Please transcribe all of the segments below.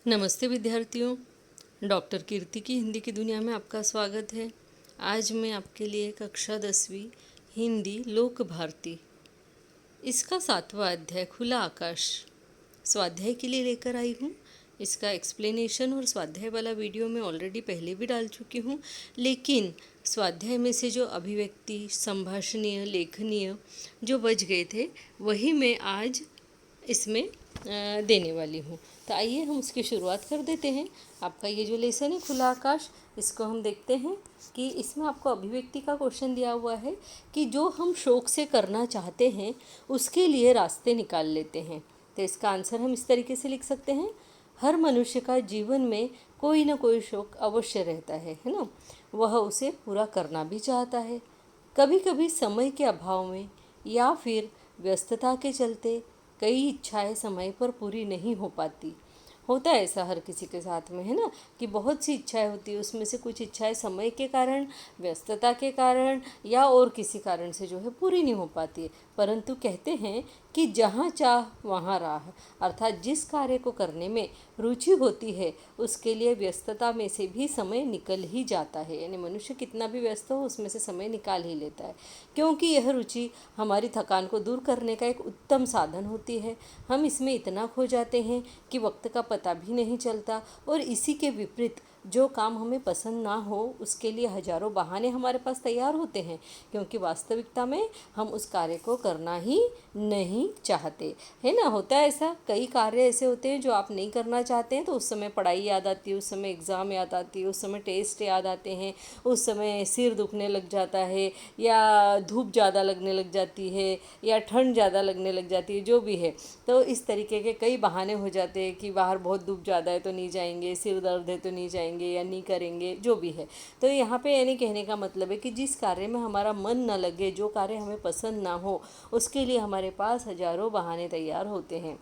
नमस्ते विद्यार्थियों। डॉक्टर कीर्ति की हिंदी की दुनिया में आपका स्वागत है। आज मैं आपके लिए कक्षा 10वीं हिंदी लोक भारती इसका 7वां अध्याय खुला आकाश स्वाध्याय के लिए लेकर आई हूँ। इसका एक्सप्लेनेशन और स्वाध्याय वाला वीडियो मैं ऑलरेडी पहले भी डाल चुकी हूँ, लेकिन स्वाध्याय में से जो अभिव्यक्ति, संभाषणीय, लेखनीय जो बच गए थे वही मैं आज इसमें देने वाली हूँ। तो आइए हम उसकी शुरुआत कर देते हैं। आपका ये जो लेसन है खुला आकाश, इसको हम देखते हैं कि इसमें आपको अभिव्यक्ति का क्वेश्चन दिया हुआ है कि जो हम शौक से करना चाहते हैं उसके लिए रास्ते निकाल लेते हैं। तो इसका आंसर हम इस तरीके से लिख सकते हैं, हर मनुष्य का जीवन में कोई ना कोई शौक अवश्य रहता है ना। वह उसे पूरा करना भी चाहता है। कभी कभी समय के अभाव में या फिर व्यस्तता के चलते कई इच्छाएं समय पर पूरी नहीं हो पाती। होता है ऐसा हर किसी के साथ में, है ना, कि बहुत सी इच्छाएं होती है, उसमें से कुछ इच्छाएं समय के कारण, व्यस्तता के कारण या और किसी कारण से जो है पूरी नहीं हो पाती है। परंतु कहते हैं कि जहाँ चाह वहाँ राह, अर्थात जिस कार्य को करने में रुचि होती है उसके लिए व्यस्तता में से भी समय निकल ही जाता है। यानी मनुष्य कितना भी व्यस्त हो उसमें से समय निकाल ही लेता है, क्योंकि यह रुचि हमारी थकान को दूर करने का एक उत्तम साधन होती है। हम इसमें इतना खो जाते हैं कि वक्त का पता भी नहीं चलता, और इसी के विपरीत जो काम हमें पसंद ना हो उसके लिए हजारों बहाने हमारे पास तैयार होते हैं, क्योंकि वास्तविकता में हम उस कार्य को करना ही नहीं चाहते, है ना। होता है ऐसा, कई कार्य ऐसे होते हैं जो आप नहीं करना चाहते हैं, तो उस समय पढ़ाई याद आती है, उस समय एग्ज़ाम याद आती है, उस समय टेस्ट याद आते हैं, उस समय सिर दुखने लग जाता है, या धूप ज़्यादा लगने लग जाती है, या ठंड ज़्यादा लगने लग जाती है, जो भी है। तो इस तरीके के कई बहाने हो जाते हैं कि बाहर बहुत धूप ज़्यादा है तो नहीं जाएंगे, सिर दर्द है तो नहीं जाएंगे या नहीं करेंगे, जो भी है। तो यहाँ पे यानी कहने का मतलब है कि जिस कार्य में हमारा मन न लगे, जो कार्य हमें पसंद ना हो, उसके लिए हमारे पास हजारों बहाने तैयार होते हैं,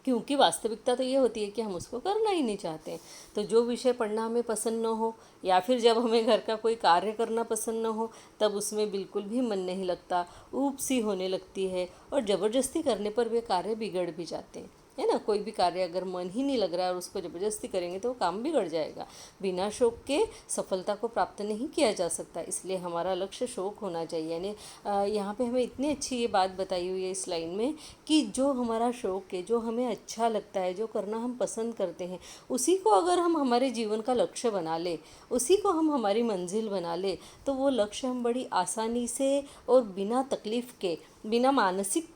क्योंकि वास्तविकता तो ये होती है कि हम उसको करना ही नहीं चाहते। तो जो विषय पढ़ना हमें पसंद न हो, या फिर जब हमें घर का कोई कार्य करना पसंद न हो, तब उसमें बिल्कुल भी मन नहीं लगता, ऊब सी होने लगती है, और ज़बरदस्ती करने पर वे कार्य बिगड़ भी जाते हैं, है ना। कोई भी कार्य अगर मन ही नहीं लग रहा है और उसको ज़बरदस्ती करेंगे तो वो काम बिगड़ जाएगा। बिना शौक के सफलता को प्राप्त नहीं किया जा सकता, इसलिए हमारा लक्ष्य शौक होना चाहिए। यानी यहाँ पे हमें इतनी अच्छी ये बात बताई हुई है इस लाइन में कि जो हमारा शौक है, जो हमें अच्छा लगता है, जो करना हम पसंद करते हैं, उसी को अगर हम हमारे जीवन का लक्ष्य बना ले, उसी को हम हमारी मंजिल बना ले, तो वो लक्ष्य हम बड़ी आसानी से और बिना तकलीफ़ के, बिना मानसिक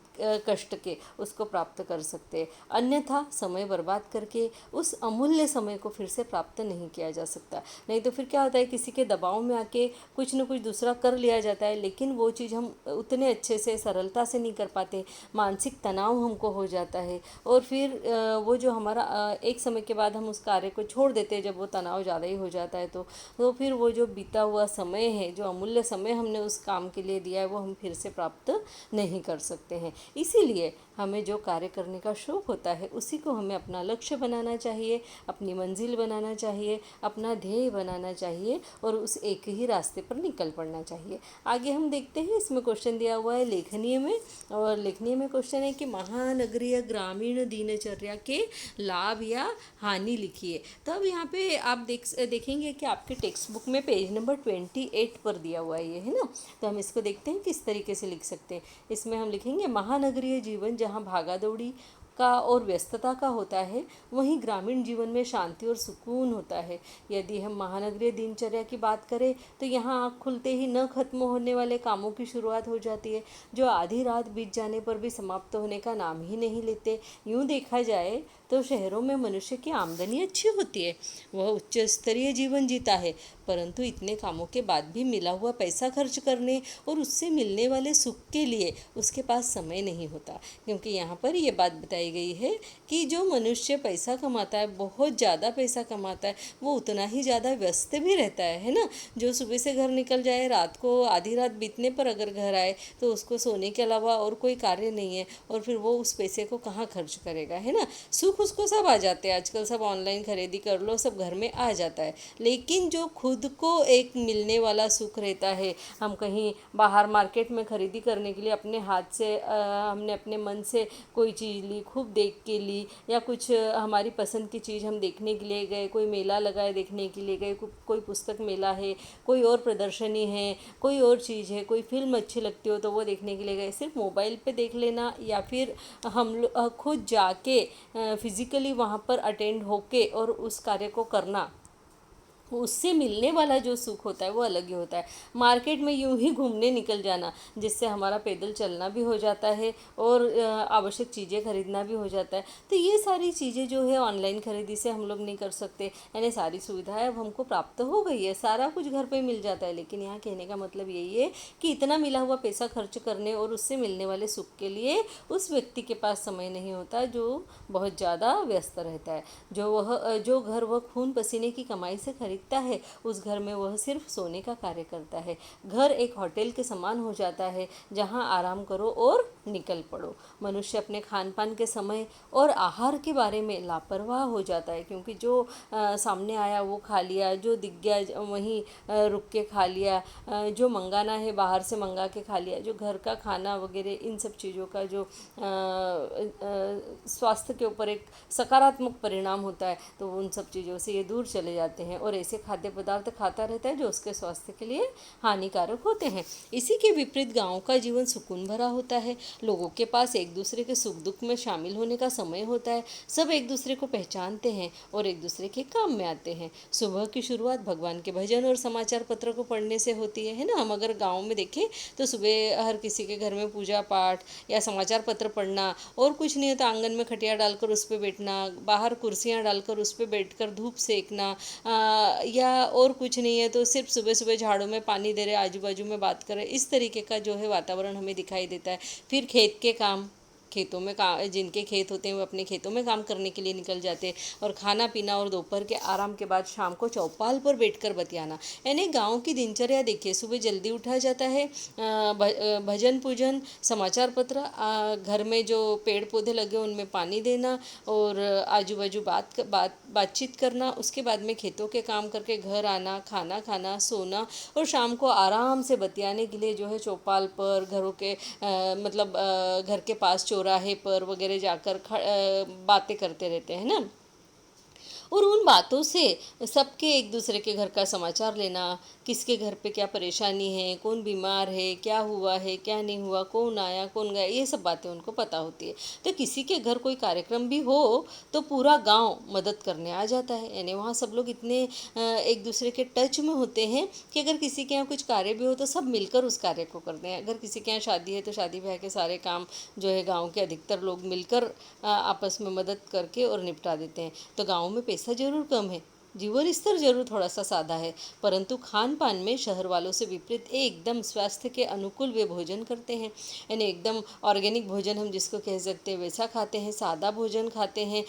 कष्ट के उसको प्राप्त कर सकते हैं। अन्यथा समय बर्बाद करके उस अमूल्य समय को फिर से प्राप्त नहीं किया जा सकता। नहीं तो फिर क्या होता है, किसी के दबाव में आके कुछ न कुछ दूसरा कर लिया जाता है, लेकिन वो चीज़ हम उतने अच्छे से सरलता से नहीं कर पाते, मानसिक तनाव हमको हो जाता है, और फिर वो जो हमारा एक समय के बाद हम उस कार्य को छोड़ देते हैं जब वो तनाव ज़्यादा ही हो जाता है। तो फिर वो जो बीता हुआ समय है, जो अमूल्य समय हमने उस काम के लिए दिया है, वो हम फिर से प्राप्त नहीं कर सकते हैं। इसीलिए हमें जो कार्य करने का शौक होता है उसी को हमें अपना लक्ष्य बनाना चाहिए, अपनी मंजिल बनाना चाहिए, अपना ध्येय बनाना चाहिए, और उस एक ही रास्ते पर निकल पड़ना चाहिए। आगे हम देखते हैं, इसमें क्वेश्चन दिया हुआ है लेखनीय में, और लेखनीय में क्वेश्चन है कि महानगरीय ग्रामीण दिनचर्या के लाभ या हानि लिखिए। तो अब यहाँ पे आप देखेंगे कि आपके टेक्स्ट बुक में पेज नंबर 28 पर दिया हुआ है ये, है ना। तो हम इसको देखते हैं किस तरीके से लिख सकते हैं। इसमें हम लिखेंगे, महानगरीय जीवन जहाँ भागा दौड़ी का और व्यस्तता का होता है, वहीं ग्रामीण जीवन में शांति और सुकून होता है। यदि हम महानगरीय दिनचर्या की बात करें तो यहाँ आँख खुलते ही न खत्म होने वाले कामों की शुरुआत हो जाती है, जो आधी रात बीत जाने पर भी समाप्त होने का नाम ही नहीं लेते। यूँ देखा जाए तो शहरों में मनुष्य की आमदनी अच्छी होती है, वह उच्च स्तरीय जीवन जीता है, परंतु इतने कामों के बाद भी मिला हुआ पैसा खर्च करने और उससे मिलने वाले सुख के लिए उसके पास समय नहीं होता। क्योंकि यहाँ पर ये बात बताई गई है कि जो मनुष्य पैसा कमाता है, बहुत ज़्यादा पैसा कमाता है, वो उतना ही ज़्यादा व्यस्त भी रहता है ना। जो सुबह से घर निकल जाए, रात को आधी रात बीतने पर अगर घर आए तो उसको सोने के अलावा और कोई कार्य नहीं है, और फिर वो उस पैसे को कहाँ खर्च करेगा, है ना। सुख सुख उसको सब आ जाते हैं, आजकल सब ऑनलाइन खरीदी कर लो, सब घर में आ जाता है। लेकिन जो खुद को एक मिलने वाला सुख रहता है, हम कहीं बाहर मार्केट में खरीदी करने के लिए अपने हाथ से हमने अपने मन से कोई चीज़ ली, खूब देख के ली, या कुछ हमारी पसंद की चीज़ हम देखने के लिए गए, कोई मेला लगा है देखने के लिए गए, कोई पुस्तक मेला है, कोई और प्रदर्शनी है, कोई और चीज़ है, कोई फिल्म अच्छी लगती हो तो वो देखने के लिए गए, सिर्फ मोबाइल पे देख लेना या फिर हम खुद जाके फिज़िकली वहाँ पर अटेंड होके और उस कार्य को करना, उससे मिलने वाला जो सुख होता है वो अलग ही होता है। मार्केट में यूं ही घूमने निकल जाना, जिससे हमारा पैदल चलना भी हो जाता है और आवश्यक चीज़ें खरीदना भी हो जाता है। तो ये सारी चीज़ें जो है ऑनलाइन खरीदी से हम लोग नहीं कर सकते, यानी सारी सुविधाएं अब हमको प्राप्त हो गई है, सारा कुछ घर पे मिल जाता है। लेकिन यहाँ कहने का मतलब यही है कि इतना मिला हुआ पैसा खर्च करने और उससे मिलने वाले सुख के लिए उस व्यक्ति के पास समय नहीं होता जो बहुत ज़्यादा व्यस्त रहता है। जो घर वह खून पसीने की कमाई से खरीदता है, उस घर में वह सिर्फ सोने का कार्य करता है। घर एक होटल के समान हो जाता है, जहां आराम करो और निकल पड़ो। मनुष्य अपने खान पान के समय और आहार के बारे में लापरवाह हो जाता है, क्योंकि जो सामने आया वो खा लिया, जो दिख गया वहीं रुक के खा लिया, जो मंगाना है बाहर से मंगा के खा लिया। जो घर का खाना वगैरह इन सब चीज़ों का जो स्वास्थ्य के ऊपर एक सकारात्मक परिणाम होता है, तो उन सब चीज़ों से ये दूर चले जाते हैं और ऐसे खाद्य पदार्थ खाता रहता है जो उसके स्वास्थ्य के लिए हानिकारक होते हैं। इसी के विपरीत गाँव का जीवन सुकून भरा होता है। लोगों के पास एक दूसरे के सुख दुख में शामिल होने का समय होता है। सब एक दूसरे को पहचानते हैं और एक दूसरे के काम में आते हैं। सुबह की शुरुआत भगवान के भजन और समाचार पत्र को पढ़ने से होती है ना। हम अगर गाँव में देखें तो सुबह हर किसी के घर में पूजा पाठ या समाचार पत्र पढ़ना, और कुछ नहीं है तो आंगन में खटिया डालकर उस पर बैठना, बाहर कुर्सियाँ डालकर उस पर बैठकर धूप सेकना, या और कुछ नहीं है तो सिर्फ सुबह सुबह झाड़ों में पानी दे रहे, आजू बाजू में बात कर रहे, इस तरीके का जो है वातावरण हमें दिखाई देता है। फिर खेत के काम, खेतों में जिनके खेत होते हैं वो अपने खेतों में काम करने के लिए निकल जाते हैं, और खाना पीना और दोपहर के आराम के बाद शाम को चौपाल पर बैठकर बतियाना। यानी गांव की दिनचर्या देखिए, सुबह जल्दी उठा जाता है, भजन पूजन, समाचार पत्र, घर में जो पेड़ पौधे लगे उनमें पानी देना और आजू बाजू बातचीत करना, उसके बाद में खेतों के काम करके घर आना, खाना खाना, सोना, और शाम को आराम से बतियाने के लिए जो है चौपाल पर, घरों के घर के पास चौराहे पर वगैरह जाकर बातें करते रहते हैं ना। और उन बातों से सबके एक दूसरे के घर का समाचार लेना, किसके घर पे क्या परेशानी है, कौन बीमार है, क्या हुआ है, क्या नहीं हुआ, कौन आया कौन गया, ये सब बातें उनको पता होती है। तो किसी के घर कोई कार्यक्रम भी हो तो पूरा गांव मदद करने आ जाता है। यानी वहाँ सब लोग इतने एक दूसरे के टच में होते हैं कि अगर किसी के यहाँ कुछ कार्य भी हो तो सब मिलकर उस कार्य को करते हैं। अगर किसी के यहाँ शादी है तो शादी ब्याह के सारे काम जो है गाँव के अधिकतर लोग मिलकर आपस में मदद करके और निपटा देते हैं। तो गाँव में पैसा जरूर कम है, जीवन स्तर जरूर थोड़ा सा सादा है, परंतु खान पान में शहर वालों से विपरीत एकदम स्वास्थ्य के अनुकूल वे भोजन करते हैं। यानी एकदम ऑर्गेनिक भोजन हम जिसको कह सकते हैं वैसा खाते हैं, सादा भोजन खाते हैं,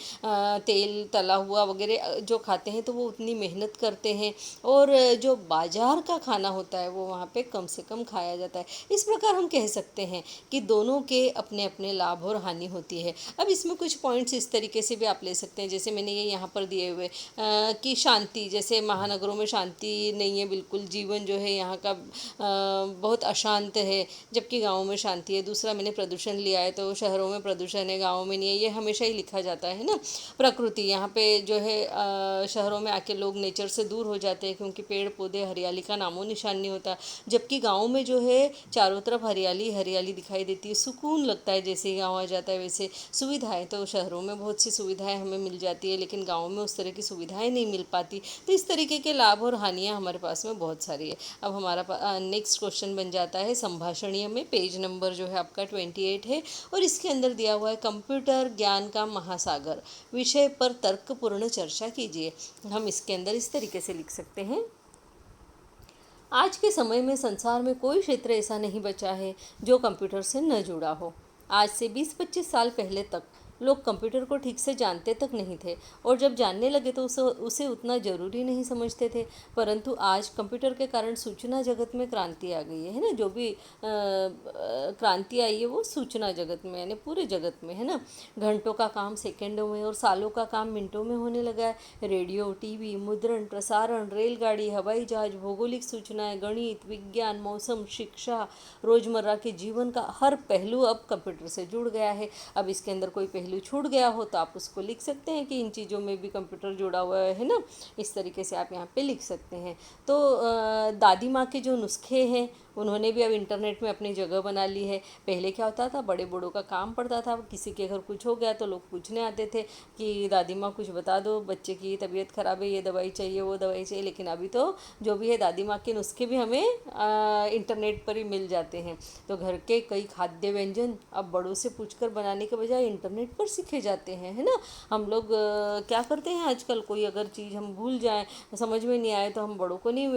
तेल तला हुआ वगैरह जो खाते हैं तो वो उतनी मेहनत करते हैं, और जो बाजार का खाना होता है वो वहाँ पे कम से कम खाया जाता है। इस प्रकार हम कह सकते हैं कि दोनों के अपने अपने लाभ और हानि होती है। अब इसमें कुछ पॉइंट्स इस तरीके से भी आप ले सकते हैं, जैसे मैंने ये यहाँ पर दिए हुए कि शांति, जैसे महानगरों में शांति नहीं है बिल्कुल, जीवन जो है यहाँ का बहुत अशांत है, जबकि गाँव में शांति है। दूसरा मैंने प्रदूषण लिया है, तो शहरों में प्रदूषण है, गाँव में नहीं है, ये हमेशा ही लिखा जाता है ना। प्रकृति, यहाँ पे जो है शहरों में आके लोग नेचर से दूर हो जाते हैं क्योंकि पेड़ पौधे हरियाली का नामो निशान नहीं होता, जबकि गाँव में जो है चारों तरफ हरियाली हरियाली दिखाई देती है, सुकून लगता है। जैसे ही गाँव आ जाता है वैसे सुविधाएँ, तो शहरों में बहुत सी सुविधाएँ हमें मिल जाती है लेकिन गाँव में उस तरह की सुविधाएँ नहीं मिल पाती। तो इस तरीके के लाभ और हानियाँ हमारे पास में बहुत सारी है। अब हमारा नेक्स्ट क्वेश्चन बन जाता है संभाषणीय में, पेज नंबर जो है आपका 28 है, और इसके अंदर दिया हुआ है कंप्यूटर ज्ञान का महासागर विषय पर तर्कपूर्ण चर्चा कीजिए। हम इसके अंदर इस तरीके से लिख सकते हैं, आज के समय में संसार में कोई क्षेत्र ऐसा नहीं बचा है जो कंप्यूटर से न जुड़ा हो। आज से 20-25 साल पहले तक लोग कंप्यूटर को ठीक से जानते तक नहीं थे, और जब जानने लगे तो उसे उतना ज़रूरी नहीं समझते थे। परंतु आज कंप्यूटर के कारण सूचना जगत में क्रांति आ गई है ना। जो भी क्रांति आई है वो सूचना जगत में, यानी पूरे जगत में, है ना। घंटों का काम सेकंडों में और सालों का काम मिनटों में होने लगा है। रेडियो, टीवी, मुद्रण, प्रसारण, रेलगाड़ी, हवाई जहाज, भौगोलिक सूचनाएं, गणित, विज्ञान, मौसम, शिक्षा, रोजमर्रा के जीवन का हर पहलू अब कंप्यूटर से जुड़ गया है। अब इसके अंदर कोई पहलू छूट गया हो तो आप उसको लिख सकते हैं कि इन चीज़ों में भी कंप्यूटर जुड़ा हुआ है ना। इस तरीके से आप यहाँ पे लिख सकते हैं। तो दादी माँ के जो नुस्खे हैं उन्होंने भी अब इंटरनेट में अपनी जगह बना ली है। पहले क्या होता था, बड़े बूढ़ों का काम पड़ता था, किसी के घर कुछ हो गया तो लोग पूछने आते थे कि दादी माँ कुछ बता दो, बच्चे की तबीयत ख़राब है, ये दवाई चाहिए, वो दवाई चाहिए। लेकिन अभी तो जो भी है दादी माँ के नुस्खे भी हमें इंटरनेट पर ही मिल जाते हैं। तो घर के कई खाद्य व्यंजन अब बड़ों से पूछकर बनाने के बजाय इंटरनेट पर सीखे जाते हैं, है ना। हम लोग क्या करते हैं आजकल, कोई अगर चीज़ हम भूल जाएं, समझ में नहीं आए, तो हम बड़ों को नहीं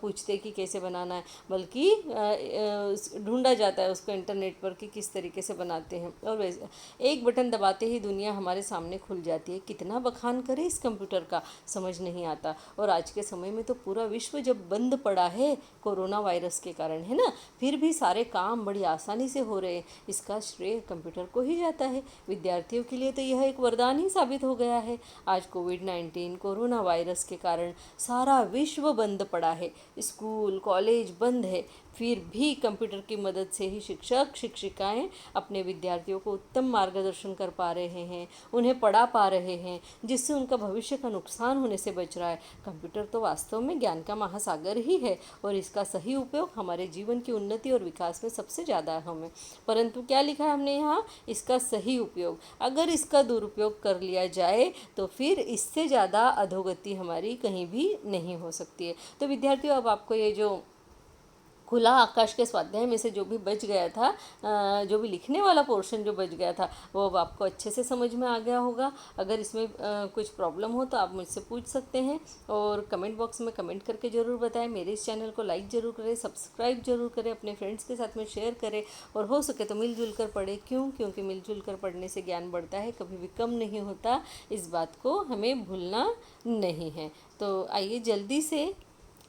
पूछते कि कैसे बनाना है, बल्कि ढूंढा जाता है उसको इंटरनेट पर कि किस तरीके से बनाते हैं। और वैसे एक बटन दबाते ही दुनिया हमारे सामने खुल जाती है। कितना बखान करें इस कंप्यूटर का, समझ नहीं आता। और आज के समय में तो पूरा विश्व जब बंद पड़ा है कोरोना वायरस के कारण, है ना, फिर भी सारे काम बड़ी आसानी से हो रहे हैं। इसका श्रेय कंप्यूटर को ही जाता है। विद्यार्थियों के लिए तो यह एक वरदान ही साबित हो गया है। आज कोविड-19 कोरोना वायरस के कारण सारा विश्व बंद पड़ा है, स्कूल कॉलेज बंद है, फिर भी कंप्यूटर की मदद से ही शिक्षक शिक्षिकाएं अपने विद्यार्थियों को उत्तम मार्गदर्शन कर पा रहे हैं, उन्हें पढ़ा पा रहे हैं, जिससे उनका भविष्य का नुकसान होने से बच रहा है। कंप्यूटर तो वास्तव में ज्ञान का महासागर ही है, और इसका सही उपयोग हमारे जीवन की उन्नति और विकास में सबसे ज़्यादा अहम है। परंतु क्या लिखा है हमने यहाँ, इसका सही उपयोग। अगर इसका दुरुपयोग कर लिया जाए तो फिर इससे ज़्यादा अधोगति हमारी कहीं भी नहीं हो सकती है। तो विद्यार्थियों, अब आपको ये जो खुला आकाश के स्वाध्याय में से जो भी बच गया था, जो भी लिखने वाला पोर्शन जो बच गया था, वो अब आपको अच्छे से समझ में आ गया होगा। अगर इसमें कुछ प्रॉब्लम हो तो आप मुझसे पूछ सकते हैं, और कमेंट बॉक्स में कमेंट करके ज़रूर बताएं। मेरे इस चैनल को लाइक ज़रूर करें, सब्सक्राइब ज़रूर करें, अपने फ्रेंड्स के साथ में शेयर करें, और हो सके तो मिलजुल कर पढ़ें। क्योंकि मिलजुल कर पढ़ने से ज्ञान बढ़ता है, कभी भी कम नहीं होता। इस बात को हमें भूलना नहीं है। तो आइए जल्दी से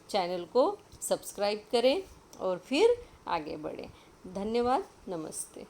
चैनल को सब्सक्राइब करें और फिर आगे बढ़ें। धन्यवाद, नमस्ते।